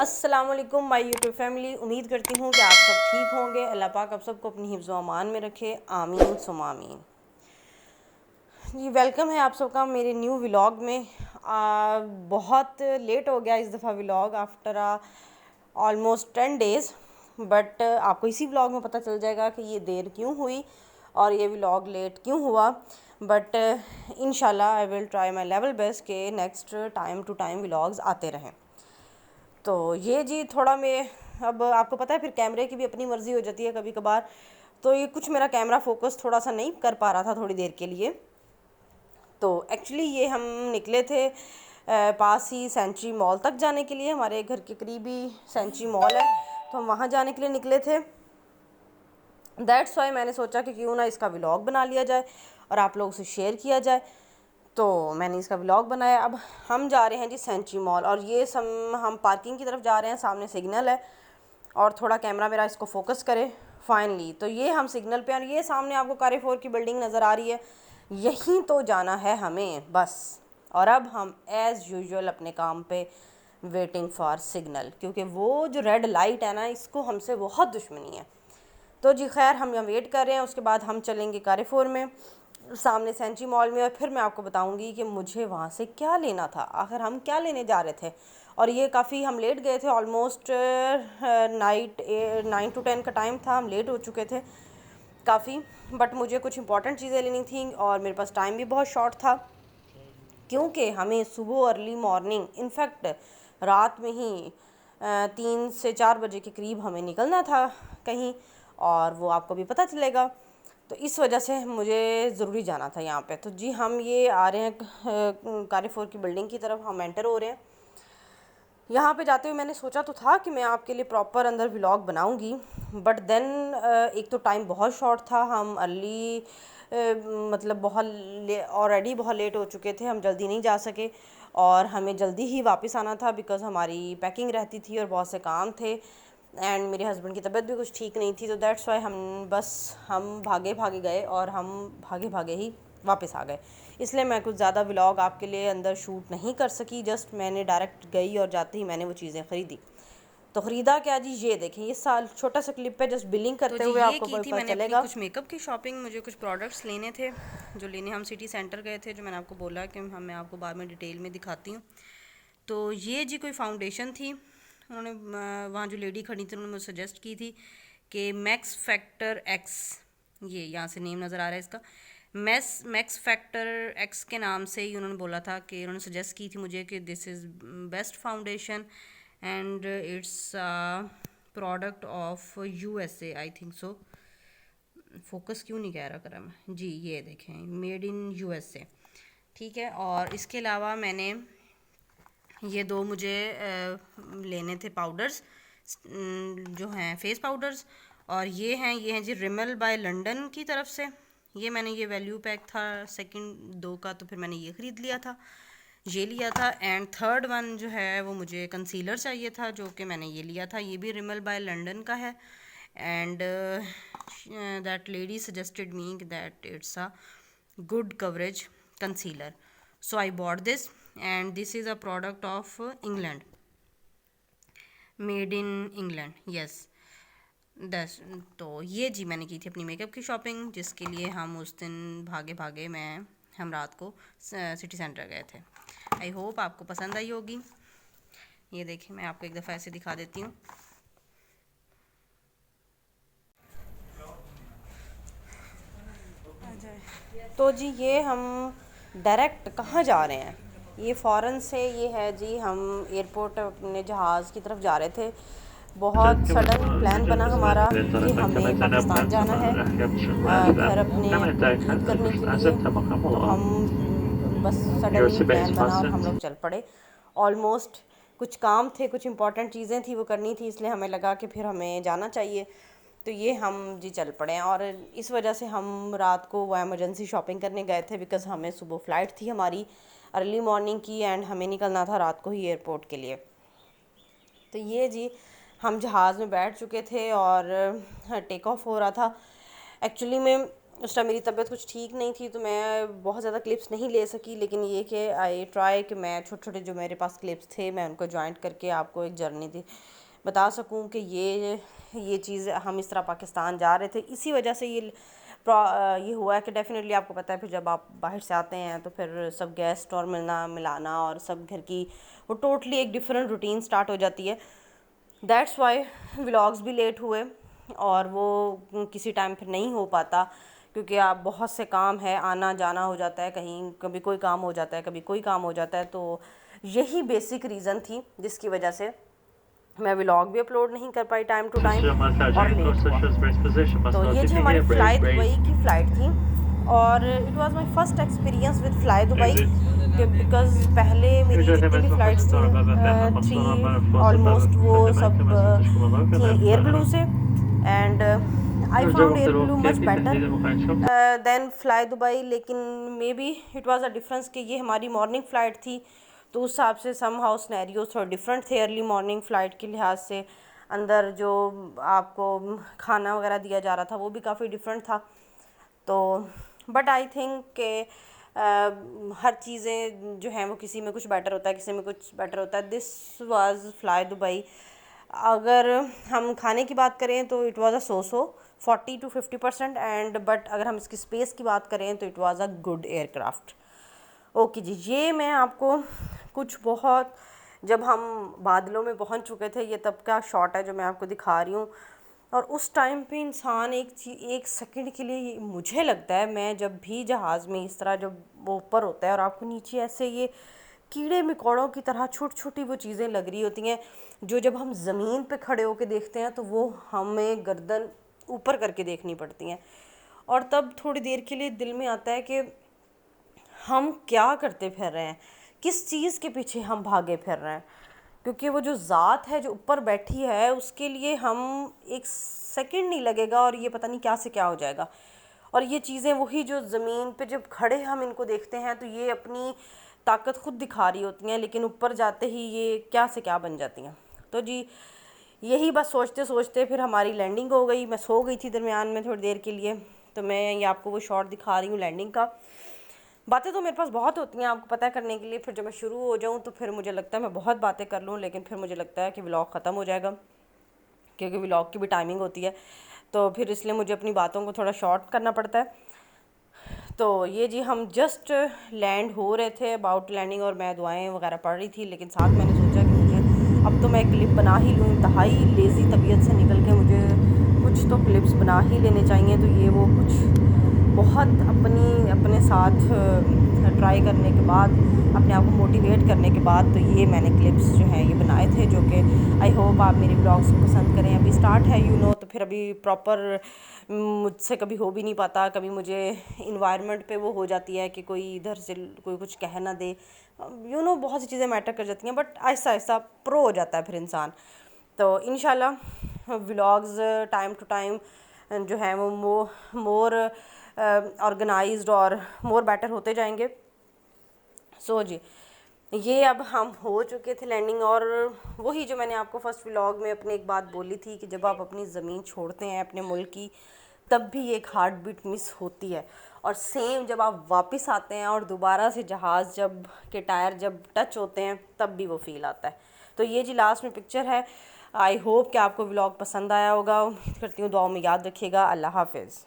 अस्सलाम वालेकुम my YouTube family. उम्मीद करती हूँ कि आप सब ठीक होंगे। अल्लाह पाक आप सबको अपनी हिफ्ज़ व अमान में रखे, आमीन सुम्मा आमीन। जी वेलकम है आप सबका मेरे न्यू व्लॉग में। बहुत लेट हो गया इस दफ़ा vlog after almost 10 days, but आपको इसी व्लॉग में पता चल जाएगा कि ये देर क्यों हुई और ये व्लॉग लेट क्यों हुआ। बट इंशाल्लाह I will try my level best के next time to time vlogs आते रहें। तो ये जी थोड़ा मैं, अब आपको पता है फिर कैमरे की भी अपनी मर्ज़ी हो जाती है कभी कभार, तो ये कुछ मेरा कैमरा फोकस थोड़ा सा नहीं कर पा रहा था थोड़ी देर के लिए। तो एक्चुअली ये हम निकले थे पास ही सेंचुरी मॉल तक जाने के लिए। हमारे घर के करीब ही सेंचुरी मॉल है, तो हम वहाँ जाने के लिए निकले थे। दैट्स वाई मैंने सोचा कि क्यों ना इसका व्लॉग बना लिया जाए और आप लोगों से शेयर किया जाए। तो मैंने इसका व्लॉग बनाया। अब हम जा रहे हैं जी सेंचुरी मॉल, और ये हम पार्किंग की तरफ जा रहे हैं। सामने सिग्नल है और थोड़ा कैमरा मेरा इसको फोकस करे फाइनली। तो ये हम सिग्नल पे, और ये सामने आपको कार4 की बिल्डिंग नज़र आ रही है, यहीं तो जाना है हमें बस। और अब हम एज़ यूजुअल अपने काम पे वेटिंग फॉर सिग्नल, क्योंकि वो जो रेड लाइट है ना, इसको हमसे बहुत दुश्मनी है। तो जी खैर हम यहाँ वेट कर रहे हैं। उसके बाद हम चलेंगे कार4 में, सामने सेंचुरी मॉल में, और फिर मैं आपको बताऊंगी कि मुझे वहाँ से क्या लेना था, आखिर हम क्या लेने जा रहे थे। और ये काफ़ी हम लेट गए थे, ऑलमोस्ट नाइट 9 to 10 का टाइम था, हम लेट हो चुके थे काफ़ी। बट मुझे कुछ इंपॉर्टेंट चीज़ें लेनी थी और मेरे पास टाइम भी बहुत शॉर्ट था, क्योंकि हमें सुबह अर्ली मॉर्निंग, इनफैक्ट रात में ही 3 से 4 बजे के करीब हमें निकलना था कहीं, और वो आपको भी पता चलेगा। तो इस वजह से मुझे ज़रूरी जाना था यहाँ पे। तो जी हम ये आ रहे हैं कार4 की बिल्डिंग की तरफ, हम एंटर हो रहे हैं। यहाँ पे जाते हुए मैंने सोचा तो था कि मैं आपके लिए प्रॉपर अंदर व्लॉग बनाऊंगी, बट देन एक तो टाइम बहुत शॉर्ट था, हम अर्ली मतलब ऑलरेडी बहुत लेट हो चुके थे, हम जल्दी नहीं जा सके और हमें जल्दी ही वापस आना था बिकॉज़ हमारी पैकिंग रहती थी और बहुत से काम थे, एंड मेरे हस्बैंड की तबीयत भी कुछ ठीक नहीं थी। तो दैट्स वाई हम भागे भागे गए और हम भागे भागे ही वापस आ गए। इसलिए मैं कुछ ज़्यादा व्लॉग आपके लिए अंदर शूट नहीं कर सकी। जस्ट मैंने डायरेक्ट गई और जाते ही मैंने वो चीज़ें ख़रीदी। तो ख़रीदा क्या जी, ये देखें, ये साल छोटा सा क्लिप है, जस्ट बिलिंग तो करते जी हुए ये आपको की थी पता मैंने अपनी चलेगा। कुछ मेकअप की शॉपिंग। मुझे कुछ प्रोडक्ट्स लेने थे जो लेने हम सिटी सेंटर गए थे, जो मैंने आपको बोला कि मैं आपको बाद में डिटेल में दिखाती हूँ। तो ये जी कोई फाउंडेशन थी, उन्होंने वहाँ जो लेडी खड़ी थी उन्होंने मुझे सजेस्ट की थी कि मैक्स फैक्टर एक्स, ये यहाँ से नेम नज़र आ रहा है इसका, मैक्स फैक्टर एक्स के नाम से ही उन्होंने बोला था कि उन्होंने सजेस्ट की थी मुझे कि this is best foundation and it's product of USA I think so. Focus क्यों नहीं कह रहा करा मैं जी, ये देखें मेड इन USA, ठीक है। और इसके अलावा मैंने ये दो मुझे लेने थे पाउडर्स, जो हैं फेस पाउडर्स, और ये हैं जी रिमल बाय लंदन की तरफ से। ये मैंने, ये वैल्यू पैक था सेकंड 2 का, तो फिर मैंने ये ख़रीद लिया था, ये लिया था। एंड थर्ड वन जो है वो मुझे कंसीलर चाहिए था, जो कि मैंने ये लिया था, ये भी रिमल बाय लंदन का है। And that lady suggested me that it's a good coverage concealer, so I bought this and this is a product of England, made in England, yes, दस। तो ये जी मैंने की थी अपनी मेकअप की शॉपिंग, जिसके लिए हम उस दिन भागे भागे हम रात को सिटी सेंटर गए थे। आई होप आपको पसंद आई होगी। ये देखिए मैं आपको एक दफ़ा ऐसे दिखा देती हूँ। तो जी ये हम डायरेक्ट कहाँ जा रहे हैं, ये फ़ौरन से ये है जी, हम एयरपोर्ट अपने जहाज़ की तरफ जा रहे थे। बहुत सडन प्लान बना हमारा कि हमें पाकिस्तान जाना है घर अपने ईद करने के लिए। तो हम बस सडनली प्लान बना और हम लोग चल पड़े। ऑलमोस्ट कुछ काम थे, कुछ इंपॉर्टेंट चीज़ें थी वो करनी थी, इसलिए हमें लगा कि फिर हमें जाना चाहिए। तो ये हम जी चल पड़े हैं, और इस वजह से हम रात को वो एमरजेंसी शॉपिंग करने गए थे बिकॉज़ हमें सुबह फ़्लाइट थी हमारी अर्ली मॉर्निंग की, एंड हमें निकलना था रात को ही एयरपोर्ट के लिए। तो ये जी हम जहाज़ में बैठ चुके थे और टेक ऑफ हो रहा था। एक्चुअली में उस टाइम मेरी तबीयत कुछ ठीक नहीं थी, तो मैं बहुत ज़्यादा क्लिप्स नहीं ले सकी, लेकिन ये कि आई ट्राई कि मैं छोटे छोटे जो मेरे पास क्लिप्स थे मैं उनको जॉइंट करके आपको एक जर्नी दी बता सकूं कि ये चीज़ हम इस तरह पाकिस्तान जा रहे थे। इसी वजह से ये हुआ है कि डेफ़िनेटली आपको पता है फिर जब आप बाहर से आते हैं तो फिर सब गेस्ट और मिलना मिलाना और सब घर की वो टोटली एक डिफरेंट रूटीन स्टार्ट हो जाती है। दैट्स वाई व्लॉग्स भी लेट हुए और वो किसी टाइम फिर नहीं हो पाता, क्योंकि आप बहुत से काम है, आना जाना हो जाता है, कहीं कभी कोई काम हो जाता है, कभी कोई काम हो जाता है। तो यही बेसिक रीज़न थी जिसकी वजह से मैं व्लॉग भी अपलोड नहीं कर पाई टाइम टू टाइम और लेट हुआ। तो ये जी हमारी फ़्लाई दुबई की फ़्लाइट थी और it was my first experience with fly Dubai, because पहले मेरी जितनी भी फ़्लाइट्स थी 3 ऑलमोस्ट वो सब थी एयर ब्लू से, and I found Airblue much better than Fly Dubai. लेकिन maybe it was a difference कि ये हमारी मॉर्निंग फ़्लाइट थी, तो उस हिसाब से सम हाउ सिनेरियोज थोड़ा डिफरेंट थे अर्ली मॉर्निंग फ़्लाइट के लिहाज से। अंदर जो आपको खाना वगैरह दिया जा रहा था वो भी काफ़ी डिफरेंट था। तो बट आई थिंक के हर चीज़ें जो हैं वो किसी में कुछ बेटर होता है, किसी में कुछ बेटर होता है। This was Fly Dubai. अगर हम खाने की बात करें तो it was a so 40 to 50%, and but अगर हम इसकी स्पेस की बात करें तो it was a good aircraft. Okay जी, ये मैं आपको कुछ बहुत जब हम बादलों में पहुंच चुके थे ये तब का शॉट है जो मैं आपको दिखा रही हूँ। और उस टाइम पे इंसान एक सेकंड के लिए, मुझे लगता है मैं जब भी जहाज़ में इस तरह जब वो ऊपर होता है और आपको नीचे ऐसे ये कीड़े मकोड़ों की तरह छोटी छोटी वो चीज़ें लग रही होती हैं, जो जब हम ज़मीन पे खड़े होकर देखते हैं तो वो हमें गर्दन ऊपर करके देखनी पड़ती हैं। और तब थोड़ी देर के लिए दिल में आता है कि हम क्या करते फिर रहे हैं, किस चीज़ के पीछे हम भागे फिर रहे हैं, क्योंकि वो जो ज़ात है जो ऊपर बैठी है उसके लिए हम एक सेकंड नहीं लगेगा और ये पता नहीं क्या से क्या हो जाएगा। और ये चीज़ें वही जो ज़मीन पे जब खड़े हम इनको देखते हैं तो ये अपनी ताकत खुद दिखा रही होती हैं, लेकिन ऊपर जाते ही ये क्या से क्या बन जाती हैं। तो जी यही बस सोचते सोचते फिर हमारी लैंडिंग हो गई। मैं सो गई थी दरमियान में थोड़ी देर के लिए, तो मैं ये आपको वो शॉट दिखा रही हूँ लैंडिंग का। बातें तो मेरे पास बहुत होती हैं आपको पता करने के लिए, फिर जब मैं शुरू हो जाऊँ तो फिर मुझे लगता है मैं बहुत बातें कर लूँ, लेकिन फिर मुझे लगता है कि व्लॉग ख़त्म हो जाएगा, क्योंकि व्लॉग की भी टाइमिंग होती है। तो फिर इसलिए मुझे अपनी बातों को थोड़ा शॉर्ट करना पड़ता है। तो ये जी हम जस्ट लैंड हो रहे थे, अबाउट लैंडिंग, और मैं दुआएं वगैरह पढ़ रही थी, लेकिन साथ मैंने सोचा कि मुझे अब तो मैं क्लिप बना ही लूँ। इंतहाई लेज़ी तबीयत से निकल के मुझे कुछ तो क्लिप्स बना ही लेने चाहिए। तो ये वो कुछ बहुत अपने साथ ट्राई करने के बाद, अपने आप को मोटिवेट करने के बाद, तो ये मैंने क्लिप्स जो हैं ये बनाए थे, जो कि आई होप आप मेरी ब्लॉग्स को पसंद करें। अभी स्टार्ट है तो फिर अभी प्रॉपर मुझसे कभी हो भी नहीं पाता, कभी मुझे इन्वायरमेंट पे वो हो जाती है कि कोई इधर से कोई कुछ कह ना दे, बहुत सी चीज़ें मैटर कर जाती हैं, बट आहिस्ता आहिस्ता प्रो हो जाता है फिर इंसान। तो इंशाल्लाह व्लॉग्स टाइम टू टाइम जो है वो मोर ऑर्गेनाइज्ड और मोर बेटर होते जाएंगे। सो जी ये अब हम हो चुके थे लैंडिंग, और वही जो मैंने आपको फर्स्ट व्लॉग में अपनी एक बात बोली थी कि जब आप अपनी ज़मीन छोड़ते हैं अपने मुल्क की, तब भी एक हार्ट बीट मिस होती है, और सेम जब आप वापस आते हैं और दोबारा से जहाज़ जब के टायर जब टच होते हैं तब भी वो फील आता है। तो ये जी लास्ट में पिक्चर है। आई होप कि आपको व्लॉग पसंद आया होगा, उम्मीद करती हूँ। दुआओं में याद रखिएगा। अल्लाह हाफिज़।